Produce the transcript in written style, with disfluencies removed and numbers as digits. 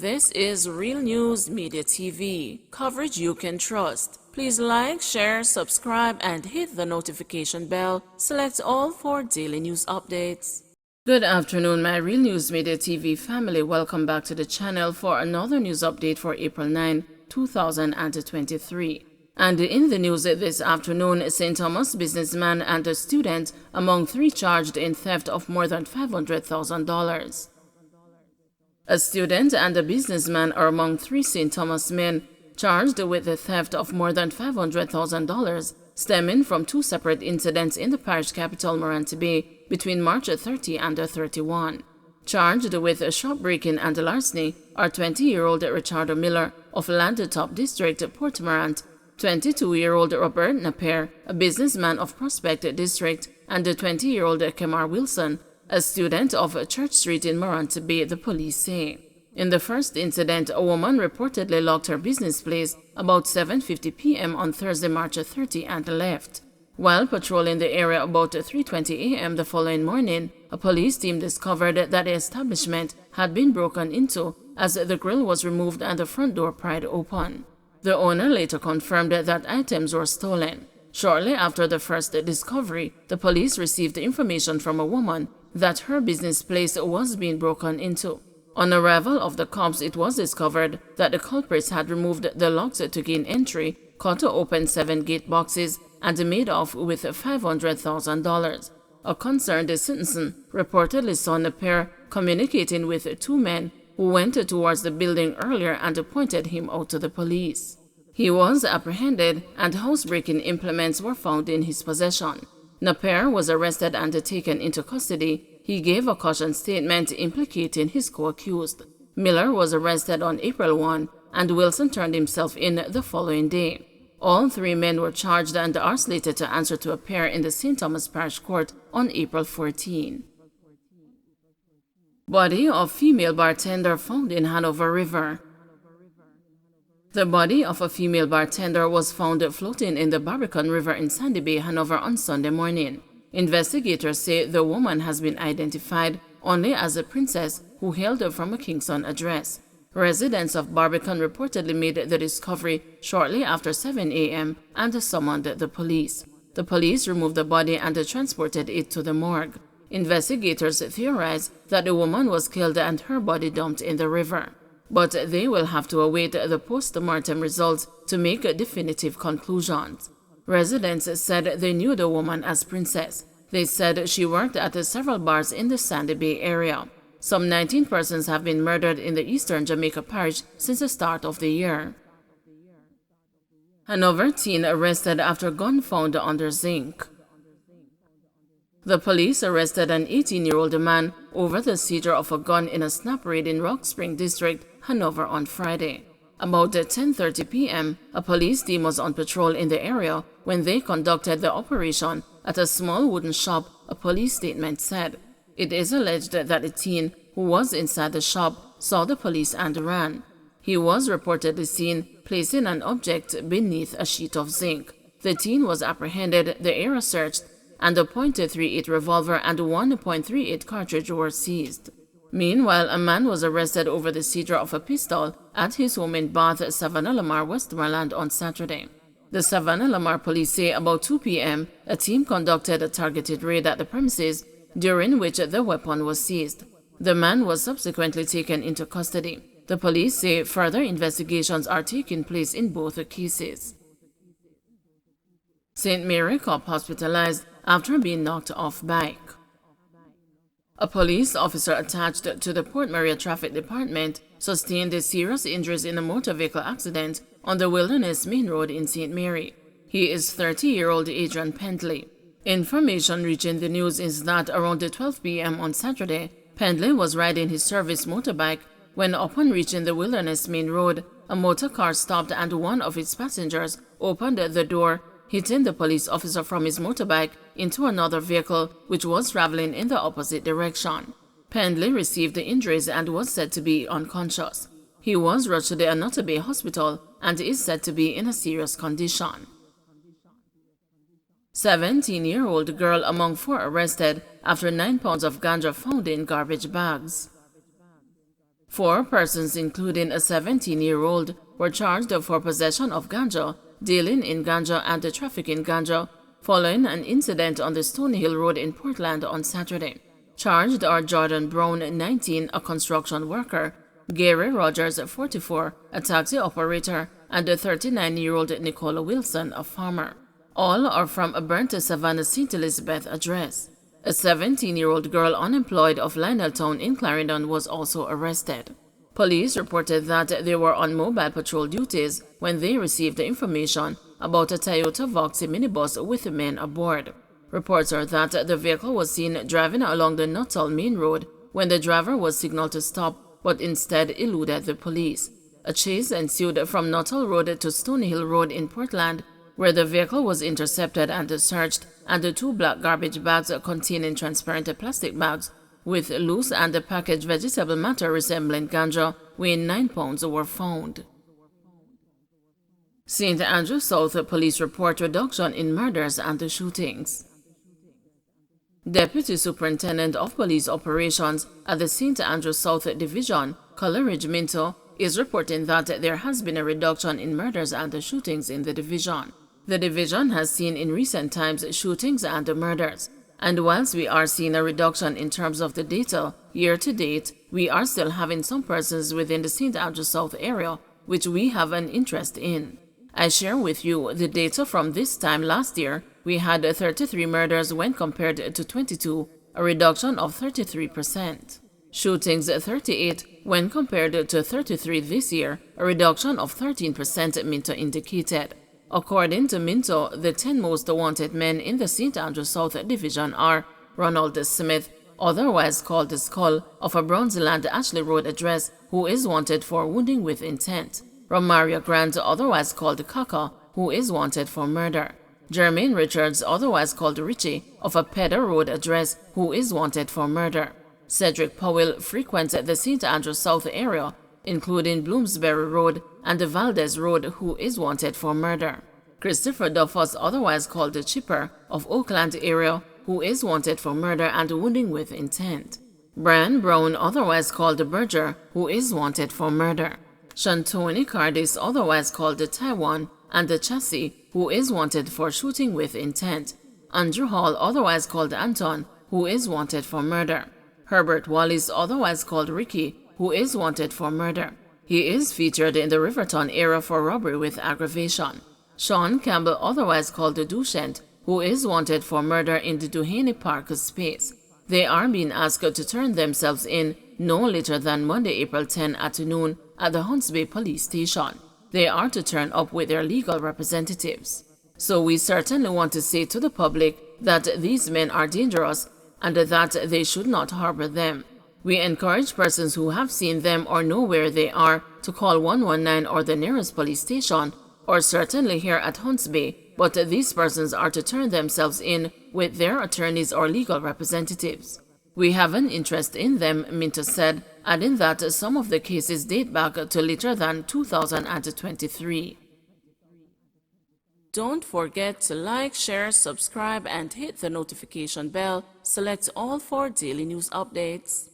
This is Real News Media TV, coverage you can trust. Please like, share, subscribe, and hit the notification bell. Select all for daily news updates. Good afternoon, my Real News Media TV family. Welcome back to the channel for another news update for April 9, 2023. And in the news this afternoon, St. Thomas businessman and a student among three charged in theft of more than $500,000. A student and a businessman are among three St. Thomas men charged with the theft of more than $500,000 stemming from two separate incidents in the parish capital, Morant Bay, between March 30 and 31. Charged with shop breaking and larceny are 20-year-old Richard Miller of Landtop District, Port Morant, 22-year-old Robert Napier, a businessman of Prospect District, and 20-year-old Kemar Wilson, a student of Church Street in Morant Bay, the police say. In the first incident, a woman reportedly locked her business place about 7:50 p.m. on Thursday, March 30 and left. While patrolling the area about 3:20 a.m. the following morning, a police team discovered that the establishment had been broken into as the grill was removed and the front door pried open. The owner later confirmed that items were stolen. Shortly after the first discovery, the police received information from a woman that her business place was being broken into. On arrival of the cops, it was discovered that the culprits had removed the locks to gain entry, cut open 7 gate boxes, and made off with $500,000. A concerned citizen reportedly saw Napier communicating with two men who went towards the building earlier and pointed him out to the police. He was apprehended and housebreaking implements were found in his possession. Napier was arrested and taken into custody. He gave a caution statement implicating his co-accused. Miller was arrested on April 1 and Wilson turned himself in the following day. All three men were charged and are slated to answer to appear in the St. Thomas Parish Court on April 14. Body of female bartender found in Hanover River. The body of a female bartender was found floating in the Barbican River in Sandy Bay, Hanover on Sunday morning. Investigators say the woman has been identified only as a princess who hailed from a Kingston address. Residents of Barbican reportedly made the discovery shortly after 7 a.m. and summoned the police. The police removed the body and transported it to the morgue. Investigators theorize that the woman was killed and her body dumped in the river. But they will have to await the post-mortem results to make definitive conclusions. Residents said they knew the woman as Princess. They said she worked at several bars in the Sandy Bay area. Some 19 persons have been murdered in the eastern Jamaica parish since the start of the year. Hanover teen arrested after gun found under zinc. The police arrested an 18-year-old man over the seizure of a gun in a snap raid in Rock Spring District, Hanover on Friday. About 10:30 p.m., a police team was on patrol in the area when they conducted the operation at a small wooden shop, a police statement said. It is alleged that the teen, who was inside the shop, saw the police and ran. He was reportedly seen placing an object beneath a sheet of zinc. The teen was apprehended, the area searched, and a .38 revolver and 1.38 cartridge were seized. Meanwhile, a man was arrested over the seizure of a pistol at his home in Bath, Savannah Lamar, Westmoreland on Saturday. The Savannah Lamar police say about 2 p.m., a team conducted a targeted raid at the premises, during which the weapon was seized. The man was subsequently taken into custody. The police say further investigations are taking place in both cases. St. Mary cop hospitalized after being knocked off bike. A police officer attached to the Port Maria Traffic Department sustained serious injuries in a motor vehicle accident on the Wilderness Main Road in St. Mary. He is 30-year-old Adrian Pendley. Information reaching the news is that around 12 p.m. on Saturday, Pendley was riding his service motorbike when, upon reaching the Wilderness Main Road, a motor car stopped and one of its passengers opened the door, hitting the police officer from his motorbike into another vehicle which was traveling in the opposite direction. Pendley received injuries and was said to be unconscious. He was rushed to the Hanover Bay Hospital and is said to be in a serious condition. 17-year-old girl among 4 arrested after 9 pounds of ganja found in garbage bags. 4 persons, including a 17-year-old, were charged for possession of ganja, dealing in ganja, and trafficking ganja, following an incident on the Stony Hill Road in Portland on Saturday. Charged are Jordan Brown, 19, a construction worker, Gary Rogers, 44, a taxi operator, and a 39-year-old Nicola Wilson, a farmer. All are from a burnt Savannah St. Elizabeth address. A 17-year-old girl unemployed of Lioneltown in Clarendon was also arrested. Police reported that they were on mobile patrol duties when they received information about a Toyota Voxy minibus with men aboard. Reports are that the vehicle was seen driving along the Nuttall Main Road when the driver was signaled to stop, but instead eluded the police. A chase ensued from Nuttall Road to Stony Hill Road in Portland, where the vehicle was intercepted and searched, and the 2 black garbage bags containing transparent plastic bags with loose and packaged vegetable matter resembling ganja weighing 9 pounds were found. St. Andrew South police report reduction in murders and shootings. Deputy Superintendent of Police Operations at the St. Andrew South Division, Coleridge Minto, is reporting that there has been a reduction in murders and shootings in the division. The division has seen in recent times shootings and murders, and whilst we are seeing a reduction in terms of the data, year to date, we are still having some persons within the St. Andrew South area which we have an interest in. I share with you the data from this time last year. We had 33 murders when compared to 22, a reduction of 33%. Shootings 38 when compared to 33 this year, a reduction of 13%, Minto indicated. According to Minto, the 10 most wanted men in the St. Andrew South Division are Ronald Smith, otherwise called the Skull, of a Bronzeland Ashley Road address, who is wanted for wounding with intent. Romario Grant, otherwise called Kaka, who is wanted for murder. Jermaine Richards, otherwise called Richie, of a Pedder Road address, who is wanted for murder. Cedric Powell frequents the St. Andrew South area, including Bloomsbury Road and the Valdez Road, who is wanted for murder. Christopher Duffus, otherwise called the Chipper, of Oakland area, who is wanted for murder and wounding with intent. Brian Brown, otherwise called the Berger, who is wanted for murder. Shantoni Cardis, otherwise called the Taiwan, and the Chassis, who is wanted for shooting with intent. Andrew Hall, otherwise called Anton, who is wanted for murder. Herbert Wallace, otherwise called Ricky, who is wanted for murder. He is featured in the Riverton area for robbery with aggravation. Sean Campbell, otherwise called the Duchent, who is wanted for murder in the Duhaney Park space. They are being asked to turn themselves in no later than Monday, April 10 at noon at the Hunts Bay Police Station. They are to turn up with their legal representatives. So we certainly want to say to the public that these men are dangerous and that they should not harbor them. We encourage persons who have seen them or know where they are to call 119 or the nearest police station, or certainly here at Hunts Bay, but these persons are to turn themselves in with their attorneys or legal representatives. We have an interest in them, Minto said, adding that some of the cases date back to later than 2023. Don't forget to like, share, subscribe, and hit the notification bell. Select all for daily news updates.